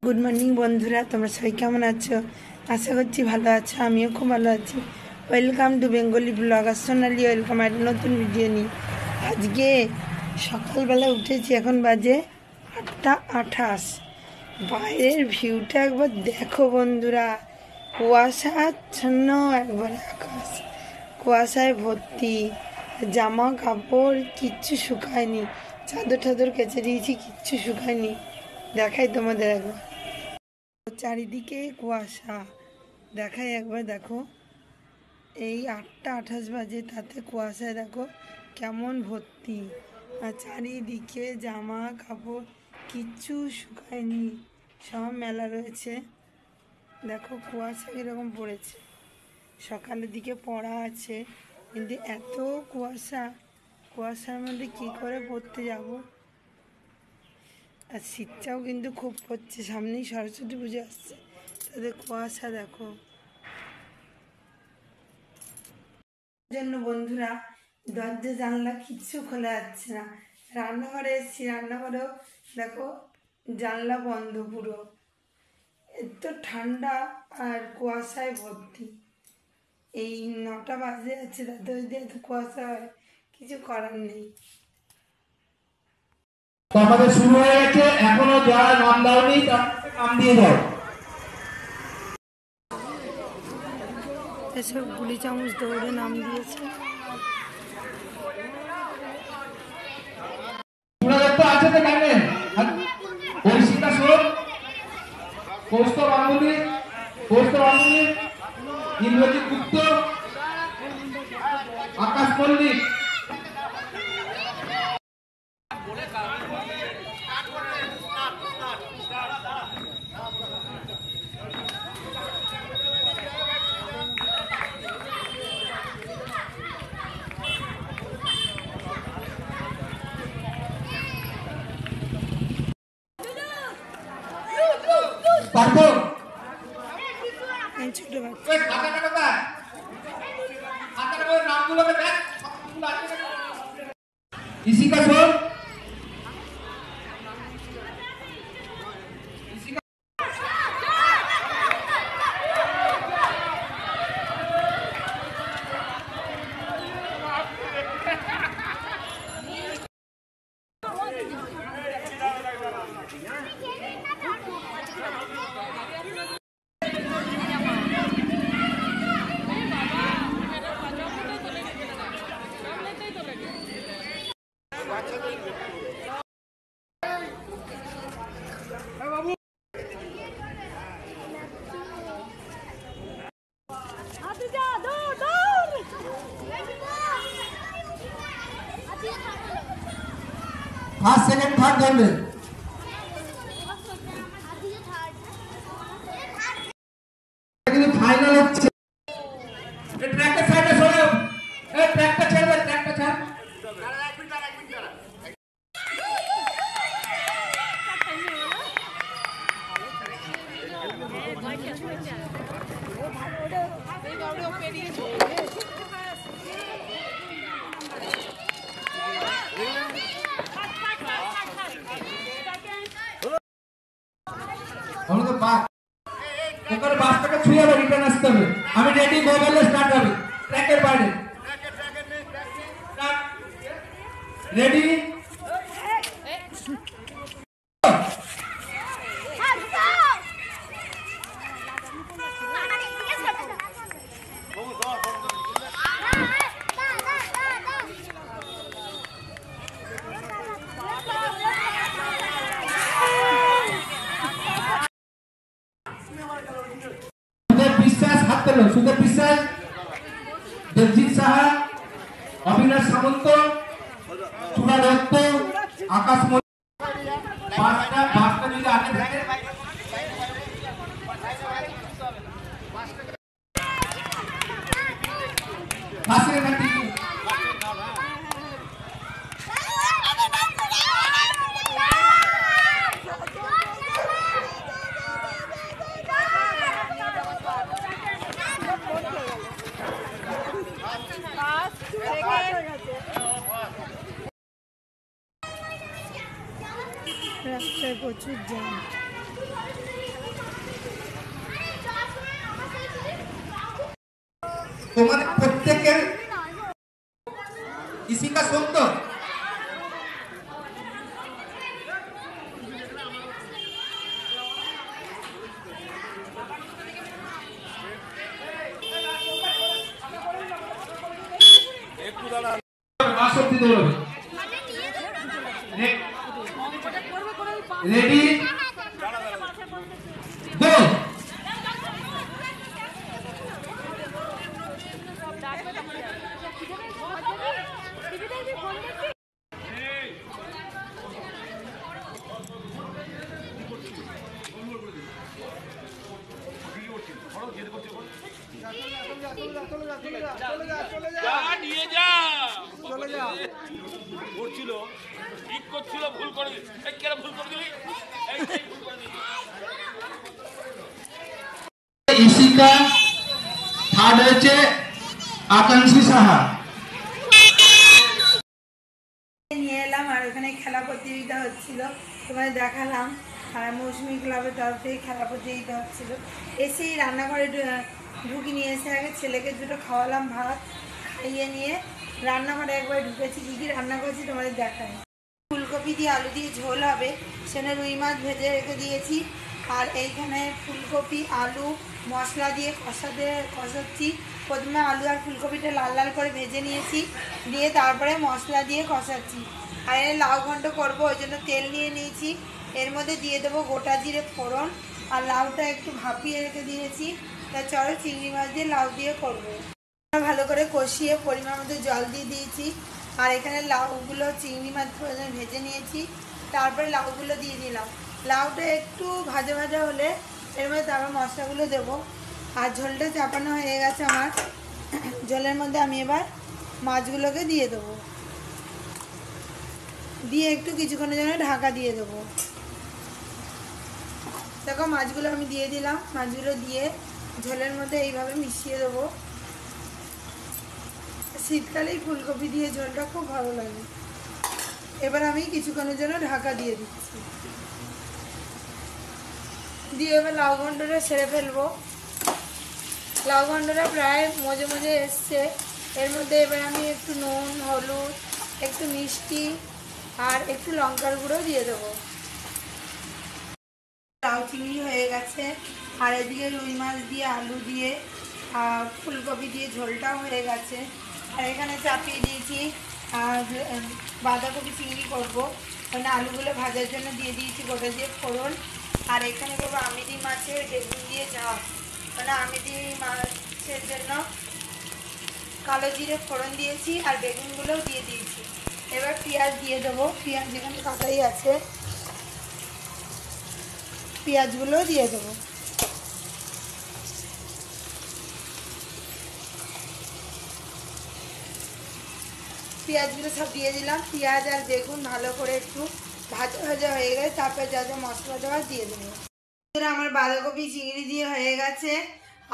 Good morning বন্ধুরা, তোমরা সবাই কেমন আছো? আশা করছি ভালো আছো, আমিও খুব ভালো আছি। Welcome to Bengali blogger Sonali, welcome আর নতুন ভিডিও নিয়ে। আজকে সকালবেলা উঠেছি, এখন বাজে 8:28। বাইরের ভিউটা একবার দেখো বন্ধুরা, কুয়াশাচ্ছন্ন একবার আকাশ, কুয়াশায় ভর্তি। জামা কাপড় কিচ্ছু শুকায়নি, চাদর টাদর কেচে দিয়েছি, কিচ্ছু শুকায়নি। দেখাই তোমাদের একবার, চারিদিকে কুয়াশা। দেখাই একবার, দেখো এই 8:28 বাজে, তাতে কুয়াশায় দেখো কেমন ভর্তি। আর চারিদিকে জামা কাপড় কিচ্ছু শুকায়নি, সব মেলা রয়েছে। দেখো কুয়াশা কীরকম পড়েছে, সকালের দিকে পড়া আছে, কিন্তু এত কুয়াশা, কুয়াশার মধ্যে কী করে পড়তে যাব। আর শীতটাও কিন্তু খুব পড়ছে, সামনেই সরস্বতী পুজো আসছে, তাদের কুয়াশা দেখো। জন্য বন্ধুরা দরজা জানলা কিচ্ছু খোলা যাচ্ছে না। রান্নাঘরে এসেছি, রান্নাঘরেও দেখো জানলা বন্ধ পুরো। এত ঠান্ডা আর কুয়াশায় ভর্তি। এই 9টা বাজে যাচ্ছে, তাতে যদি এত কুয়াশা হয় কিছু করার নেই। আমাদের শুরু হয়ে গেছে, এখনো যারা নাম দাওনি তার নাম দিয়ে দাও। এসব গুলি চামচ দৌড়ে নাম দিয়েছে। আছে তো গানে ঐশিকা সোম, কৌস্তব গাঙ্গুলি, ইন্দ্রজিৎ গুপ্ত, আকাশ মল্লিক। ছোট বাচ্চা ইশিকা সোম, ফার্স্ট সেকেন্ড থার্ড ধরবে। কিন্তু ফাইনাল হচ্ছে। এই ট্র্যাকটা সাইডে সরো, এই ট্র্যাকটা ছেড়ে, ট্র্যাকটা ছাড়। আমাদের বাস ওখানে বাসটাকে ছুঁয়ে আবার রিটার্ন আসতে হবে। আমি রেডি, মোবাইলে স্টার্ট হবে। ট্র্যাকের বাইরে রেডি। সুদেব বিশ্বাস, দেবজিৎ সাহা, অবিনাশ সামন্ত, চূড়া দত্ত, আকাশ বাসটা যদি আগে থাকে রাস্তায় প্রচুর জ্যাম। তোমাদের প্রত্যেকের ইসিকা সুন্দর রেডি গো ইশিকা থার্ড হয়েছে আকাঙ্ক্ষী সাহা নিয়ে এলাম আর ওখানে খেলা প্রতিযোগিতা হচ্ছিল, তোমাদের দেখালাম। আর মৌসুমী ক্লাবের তরফ থেকে খেলা প্রতিযোগিতা হচ্ছিল। এসেই রান্নাঘরে ঢুকি নিয়ে এসে আগে ছেলেকে দুটো খাওয়ালাম, ভাত খাইয়ে নিয়ে রান্নাঘরে একবার ঢুকেছি। কী কী রান্না করছি তোমাদের দেখাই। ফুলকপি দিয়ে আলু দিয়ে ঝোল হবে, সেখানে রুই মাছ ভেজে রেখে দিয়েছি। আর এইখানে ফুলকপি আলু মশলা দিয়ে কষাচ্ছি। প্রথমে আলু আর ফুলকপিটা লাল লাল করে ভেজে নিয়েছি, দিয়ে তারপরে মশলা দিয়ে কষাচ্ছি। আর এখানে লাউ ঘন্ট করবো, ওই জন্য তেল নিয়ে নিয়েছি। এর মধ্যে দিয়ে দেবো গোটা জিরে ফোড়ন, আর লাউটা একটু ভাপিয়ে রেখে দিয়েছি। তা চলো চিংড়ি মাছ দিয়ে লাউ দিয়ে করবো। ভালো করে কষিয়ে পরিমাণ মতো জল দিয়ে দিয়েছি। আর এখানে লাউগুলো চিংড়ি মাছ ভেজে নিয়েছি, তারপরে লাউগুলো দিয়ে দিলাম। লাউটা একটু ভাজা ভাজা হলে এর মধ্যে তারপর মশলাগুলো দেবো। আর ঝোলটা চাপানো হয়ে গেছে আমার। ঝোলের মধ্যে আমি এবার মাছগুলোকে দিয়ে দেবো, দিয়ে একটু কিছুক্ষণের জন্য ঢাকা দিয়ে দেবো। দেখো মাছগুলো আমি দিয়ে দিলাম, মাছগুলো দিয়ে ঝোলের মধ্যে এইভাবে মিশিয়ে দেবো। শীতকালেই ফুলকপি দিয়ে ঝোলটা খুব ভালো লাগে। এবার আমি কিছুক্ষণের জন্য ঢাকা দিয়ে দিচ্ছি, দিয়ে এবার লাউ ঘন্টটা ছেড়ে ফেলবো। লাউ ঘন্টটা প্রায় মজে মজে এসছে। এর মধ্যে এবার আমি একটু নুন হলুদ একটু মিষ্টি আর একটু লঙ্কার গুঁড়ো দিয়ে দেবো। লাউ চিংড়ি হয়ে গেছে, আর এদিকে রুই মাছ দিয়ে আলু দিয়ে আর ফুলকপি দিয়ে ঝোলটাও হয়ে গেছে। আর এখানে চাপিয়ে দিয়েছি আর বাঁধাকপি চিংড়ি করবো, মানে আলুগুলো ভাজার জন্য দিয়ে দিয়েছি গোটা দিয়ে ফোড়ন। আর এখানে করবো আমিদি মাছের বেগুন দিয়ে ঝাল, মানে আমিদি মাছের জন্য কালো জিরে ফোড়ন দিয়েছি আর বেগুনগুলোও দিয়ে দিয়েছি। এবার পেঁয়াজ দিয়ে দেবো, পেঁয়াজ এখানে কাটাই আছে, পেঁয়াজগুলো দিয়ে দেবো। পেঁয়াজগুলো সব দিয়ে দিলাম। পেঁয়াজ আর বেগুন ভালো করে একটু ভাজা ভাজা হয়ে গেছে, তারপরে যা যা মশলা দেওয়া দিয়ে দেবো। আমার বাঁধাকপি চিংড়ি দিয়ে হয়ে গেছে।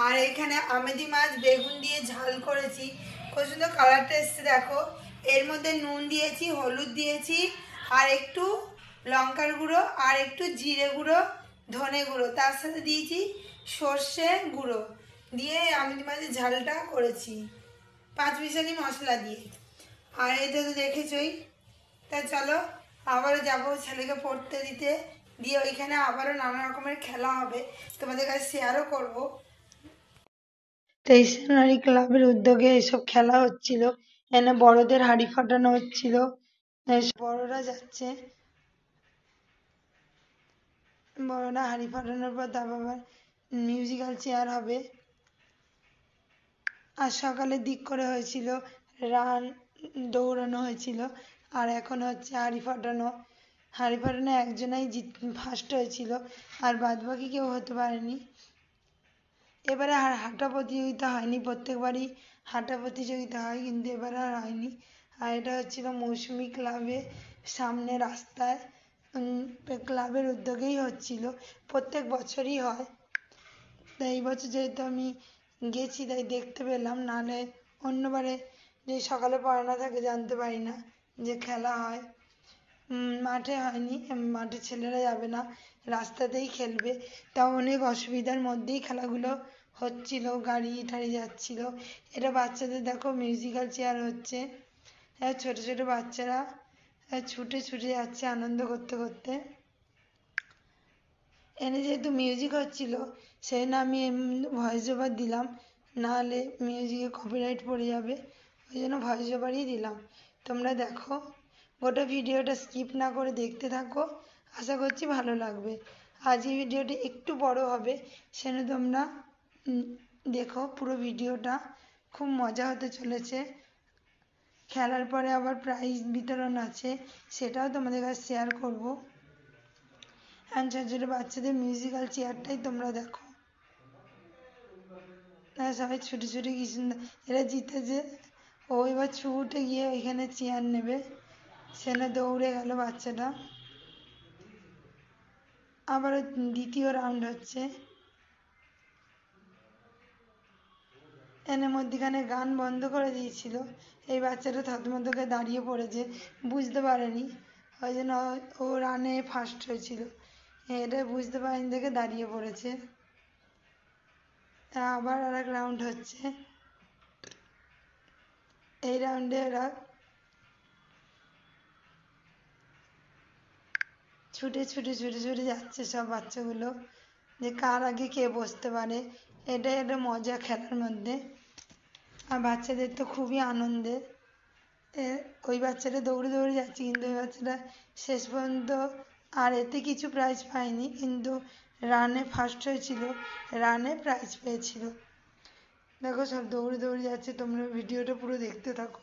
আর এখানে আমেদি মাছ বেগুন দিয়ে ঝাল করেছি, খুব সুন্দর কালারটা এসছে দেখো। এর মধ্যে নুন দিয়েছি, হলুদ দিয়েছি আর একটু লঙ্কার গুঁড়ো আর একটু জিরে গুঁড়ো ধনে গুঁড়ো, তার সাথে দিয়েছি সর্ষে গুঁড়ো দিয়ে আমেদি মাছের ঝালটা করেছি 5 মিশালি মশলা দিয়ে। আর এটা তো দেখেছই। তা চলো আবারও যাবো ছেলেকে পড়তে দিতে, দিয়ে ওইখানে আবারও নানা রকমের খেলা হবে, তোমাদের কাছে শেয়ারও করবো। 23 জানুয়ারি ক্লাবের উদ্যোগে এসব খেলা হচ্ছিল। এখানে বড়দের হাড়ি ফাটানো হচ্ছিল, বড়রা যাচ্ছে, বড়রা হাড়ি ফাটানোর পর তারপর আবার মিউজিক্যাল চেয়ার হবে। আর সকালে দিক করে হয়েছিল রান, দৌড়ানো হয়েছিল। আর এখন হচ্ছে হাড়ি ফাটানো। হাড়ি ফাটানো একজনাই ফার্স্ট হয়েছিল, আর বাদ বাকি কেউ হতে পারেনি। এবারে আর হাঁটা প্রতিযোগিতা হয়নি, প্রত্যেকবারই হাঁটা প্রতিযোগিতা হয়, কিন্তু এবারে আর হয়নি। আর এটা হচ্ছিল মৌসুমী ক্লাবে সামনে রাস্তায়, ক্লাবের উদ্যোগেই হচ্ছিল, প্রত্যেক বছরই হয়। তাই এই বছর যেহেতু আমি গেছি তাই দেখতে পেলাম, নাহলে অন্যবারে যে সকালে পড়ানো থাকে জানতে পারি না যে খেলা হয়। মাঠে হয়নি, মাঠে ছেলেরা যাবে না, রাস্তাতেই খেলবে। তাও অনেক অসুবিধার মধ্যেই খেলাগুলো হচ্ছিল, গাড়ি টাড়ি যাচ্ছিল। এটা বাচ্চাদের দেখো মিউজিক্যাল চেয়ার হচ্ছে। ছোট ছোট বাচ্চারা ছুটে ছুটে যাচ্ছে আনন্দ করতে করতে। এনে যেহেতু মিউজিক হচ্ছিল সেই জন্য আমি ভয়েস ওভার দিলাম, নাহলে মিউজিকে কপিরাইট পড়ে যাবে, ওই জন্য ভয়েস ওভারই দিলাম। তোমরা দেখো, গোটা ভিডিওটা স্কিপ না করে দেখতে থাকো, আশা করছি ভালো লাগবে। আজ এই ভিডিওটি একটু বড় হবে, সেজন্য তোমরা দেখো পুরো ভিডিওটা, খুব মজা হতে চলেছে। খেলার পরে আবার প্রাইজ বিতরণ আছে, সেটাও তোমাদের কাছে শেয়ার করবো। ছোট ছোট বাচ্চাদের মিউজিক্যাল চেয়ারটাই তোমরা দেখো। সবাই ছুটে ছুটে কি সুন্দর, এরা জিতেছে। ও এবার ছুটে গিয়ে ওইখানে চেয়ার নেবে, সেখানে দৌড়ে গেল বাচ্চাটা। আবারও দ্বিতীয় রাউন্ড হচ্ছে। এর মধ্যখানে গান বন্ধ করে দিয়েছিল, এই বাচ্চাটা থতমতকে দাঁড়িয়ে পড়েছে, বুঝতে পারেনি, ওই জন্য ও রানে ফার্স্ট হয়েছিল। এটা বুঝতে পারেনি দেখে দাঁড়িয়ে পড়েছে। আবার আর এক রাউন্ড হচ্ছে। এই রাউন্ডে ওরা ছুটে ছুটে ছুটে ছুটে যাচ্ছে সব বাচ্চাগুলো, যে কার আগে কে বসতে পারে। এটাই একটা মজা খেলার মধ্যে, আর বাচ্চাদের তো খুবই আনন্দের। ওই বাচ্চাটা দৌড়ে দৌড়ে যাচ্ছে, কিন্তু ওই বাচ্চাটা শেষ পর্যন্ত আর এতে কিছু প্রাইজ পায়নি, কিন্তু রানে ফার্স্ট হয়েছিল, রানে প্রাইজ পেয়েছিল। দেখো সব দৌড়ে দৌড়ে যাচ্ছে, তোমরা ভিডিওটা পুরো দেখতে থাকো।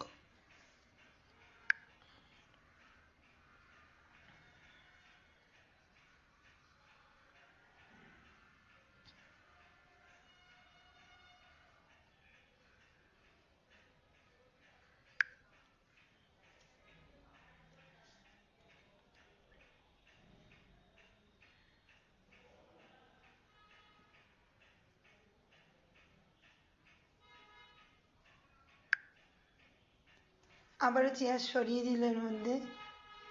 আবারও চেয়ার সরিয়ে দিল এর মধ্যে,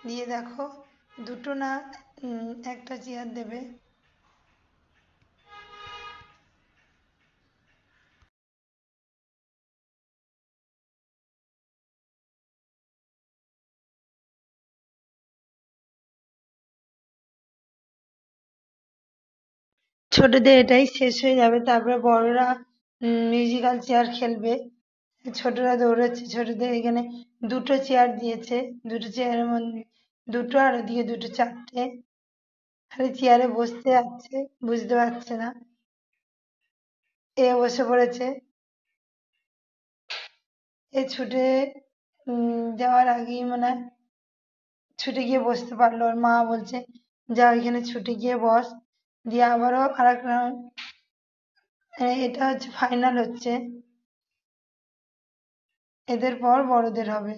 দিয়ে দেখো দুটো না একটা চেয়ার দেবে। ছোটদের এটাই শেষ হয়ে যাবে, তারপরে বড়রা মিউজিক্যাল চেয়ার খেলবে। ছোটরা দৌড়াচ্ছে, ছোটদের এখানে দুটো চেয়ার দিয়েছে, দুটো চেয়ারের মধ্যে দুটো, আর ওদিকে দুটো, চারটে। খালি চেয়ারে বসতে যাচ্ছে, বুঝতে পারছে না। এ বসে পড়েছে, এ ছুটে যাওয়ার আগেই মনে হয় ছুটে গিয়ে বসতে পারলো। ওর মা বলছে যা ওইখানে ছুটে গিয়ে বস। দিয়ে আবারও আর এক রাউন্ড, এটা হচ্ছে ফাইনাল হচ্ছে, এদের পর বড়দের হবে।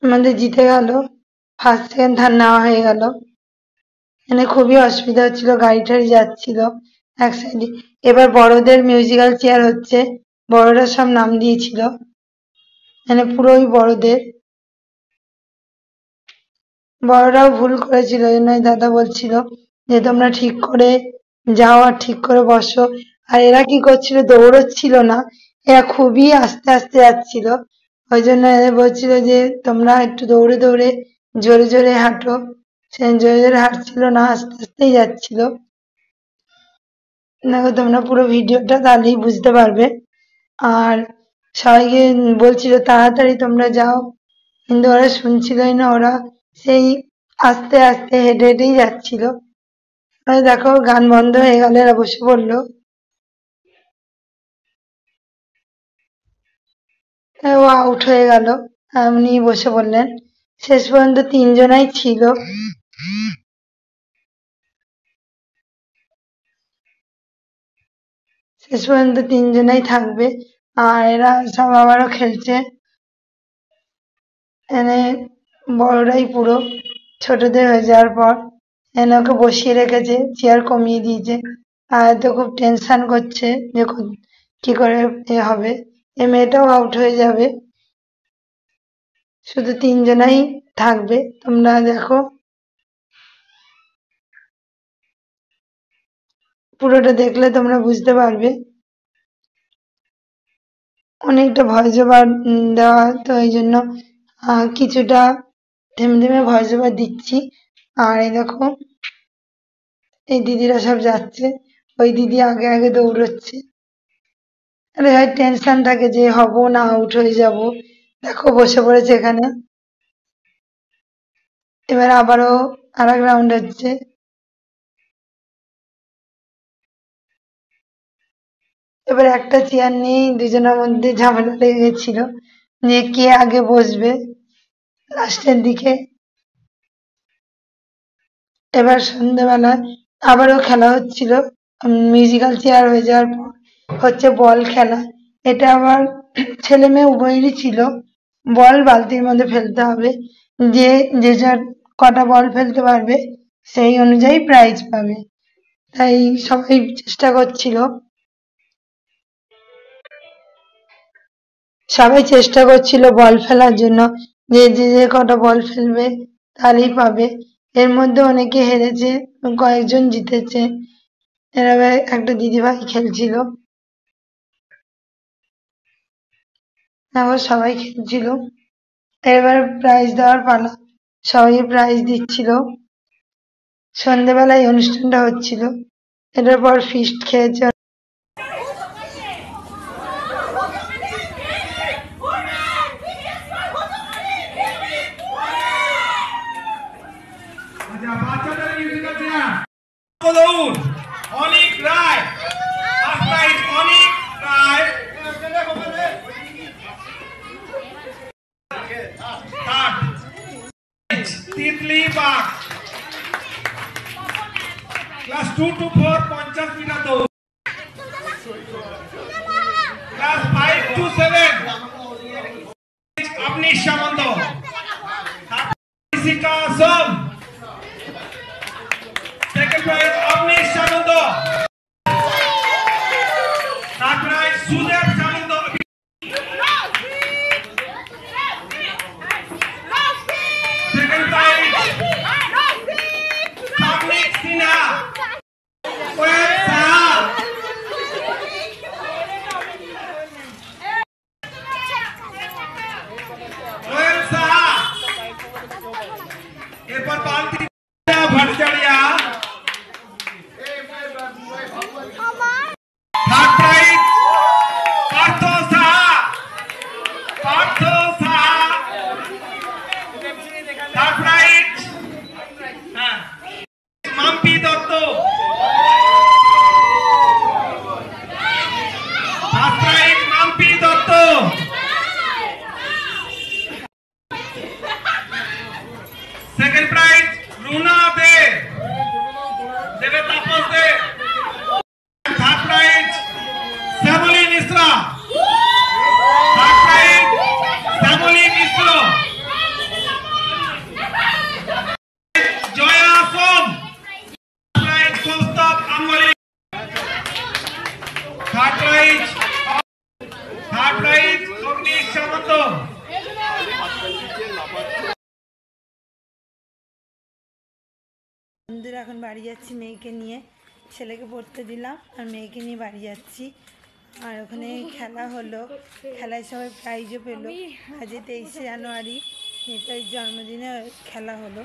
আমাদের জিতে গেল, ফার্স্ট সেকেন্ড থার্ড নেওয়া হয়ে গেল। মানে খুবই অসুবিধা হচ্ছিল, গাড়ি টাড়ি যাচ্ছিল এক সাইডে। এবার বড়দের মিউজিক্যাল চেয়ার হচ্ছে, বড়রা সব নাম দিয়েছিল, মানে পুরোই বড়দের। বড়রাও ভুল করেছিল, ওই জন্য দাদা বলছিল যে তোমরা ঠিক করে যাও আর ঠিক করে বসো। আর এরা কি করছিল, দৌড়চ্ছিল না, এরা খুবই আস্তে আস্তে যাচ্ছিল। ওই জন্য এরা বলছিল যে তোমরা একটু দৌড়ে দৌড়ে জোরে জোরে হাঁটো। সে জোরে জোরে হাঁটছিল না, আস্তে আস্তেই যাচ্ছিল। দেখো তোমরা পুরো ভিডিওটা তাহলেই বুঝতে পারবে। আর সবাইকে বলছিল তাড়াতাড়ি তোমরা যাও, কিন্তু ওরা শুনছিলই না, ওরা সেই আস্তে আস্তে হেঁটে হেঁটেই যাচ্ছিল। আর দেখো গান বন্ধ হয়ে গেল, এরা বসে পড়লো। ও আউট হয়ে গেল, উনি বসে পড়লেন। শেষ পর্যন্ত তিনজনাই ছিল, শেষ পর্যন্ত তিনজনাই থাকবে। আর এরা সব আবারও খেলছে, এনে বড়রাই পুরো ছোটদের হয়ে যাওয়ার পর এনে ওকে বসিয়ে রেখেছে, চেয়ার কমিয়ে দিয়েছে। আর তো খুব টেনশন করছে যে কি করে এ হবে, এ মেয়েটাও আউট হয়ে যাবে, শুধু তিনজনাই থাকবে। তোমরা দেখো, পুরোটা দেখলে তোমরা বুঝতে পারবে। অনেকটা ভয়েস ওভার দেওয়া, তো এই জন্য কিছুটা থেমে থেমে ভয়েস ওভার দিচ্ছি। আর এই দেখো, এই দিদিরা সব যাচ্ছে, ওই দিদি আগে আগে দৌড়চ্ছে। আরে হয় টেনশন থাকে যে হব না আউট হয়ে যাব। দেখো বসে পড়েছে এখানে। এবার আবারও আর এক রাউন্ড হচ্ছে। এবার একটা চেয়ার নিয়েই দুজনের মধ্যে ঝামেলা লেগে গেছিল যে কে আগে বসবে লাস্টের দিকে। এবার সন্ধ্যেবেলায় আবারও খেলা হচ্ছিল, মিউজিক্যাল চেয়ার হয়ে যাওয়ার পর হচ্ছে বল খেলা। এটা আবার ছেলে মেয়ে উভয়েরই ছিল। বল বালতির মধ্যে ফেলতে হবে, যে যে যার কটা বল ফেলতে পারবে সেই অনুযায়ী প্রাইজ পাবে। তাই সবাই চেষ্টা করছিল, বল ফেলার জন্য, যে যে যে কটা বল ফেলবে তারই পাবে। এর মধ্যে অনেকে হেরেছে, কয়েকজন জিতেছে। এভাবে একটা দিদিভাই খেলছিল, আবার সবাই খেলছিল। এবার প্রাইজ দেওয়ার পালা, সবাই প্রাইজ দিচ্ছিল। সন্ধ্যেবেলায় অনুষ্ঠানটা হচ্ছিল, এটার পর ফিস্ট খেয়েছে। আচ্ছা, বাচ্চাদের মিউজিক্যাল চেয়ার দৌড় Anik Roy, first prize Anik Roy, third Titli Bag, class 2 to 4 50 metre দৌড়, ক্লাস 5 to 7 আপনি সামন্ত, শিকা সোম, সেকেন্ড প্রাইজ আপনি Samanta, third prize Sudeb Samanta, second prize Samanik Sinha, ওয়েব সাহা, ওয়েব সাহা। এরপর বালতি Bhattacharya, third prize Partha Saha, Partha Saha, third prize হ্যাঁ Mampi Dutta, third prize Mampi Dutta, second prize Runa De, দেবে Tapas De, third prize Shyamali Mishra, third prize Shyamali Mishra, Jaya Som, prize Kaustav Ambli, third prize Agnish Samanta. বন্ধুরা এখন বাড়ি যাচ্ছি মেয়েকে নিয়ে, ছেলেকে পড়তে দিলাম আর মেয়েকে নিয়ে বাড়ি যাচ্ছি। আর ওখানে খেলা হলো, খেলায় সবাই প্রাইজও পেলো। আজ 23শে জানুয়ারি, মেয়েটার জন্মদিনে খেলা হলো।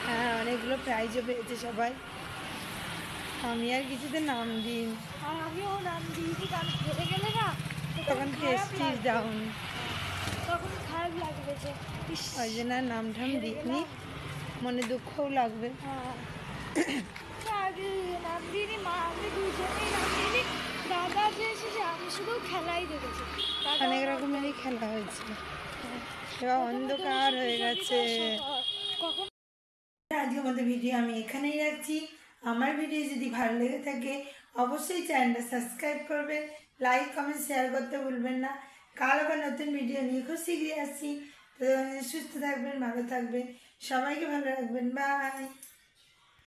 হ্যাঁ, অনেকগুলো প্রাইজও পেয়েছে সবাই। আমি আর কিছুতে নাম দিই, আমিও নাম দিইনি, কারণ হেরে গেলে না তখন প্রেস্টিজ ডাউন, তখন খারাপ লাগবে যে ওই জন্য আর নাম ঠাম দিইনি, মনে দুঃখও লাগবে। আগে নাম দিইনি, মা আমি দুজনেই নাম দিইনি। দাদা যে এসেছে, আমি শুধু খেলাই দেখেছি। অনেক রকমেরই খেলা হয়েছে, এবার অন্ধকার হয়ে গেছে। কখন আজকের মতো ভিডিও আমি এখানেই রাখছি। আমার ভিডিও যদি ভালো লেগে থাকে অবশ্যই চ্যানেলটা সাবস্ক্রাইব করবেন, লাইক কমেন্ট শেয়ার করতে ভুলবেন না। কাল আবার নতুন ভিডিও নিয়ে খুব শীঘ্রই আসছি। তো সুস্থ থাকবেন, ভালো থাকবেন, সবাইকে ভালো রাখবেন। বাই।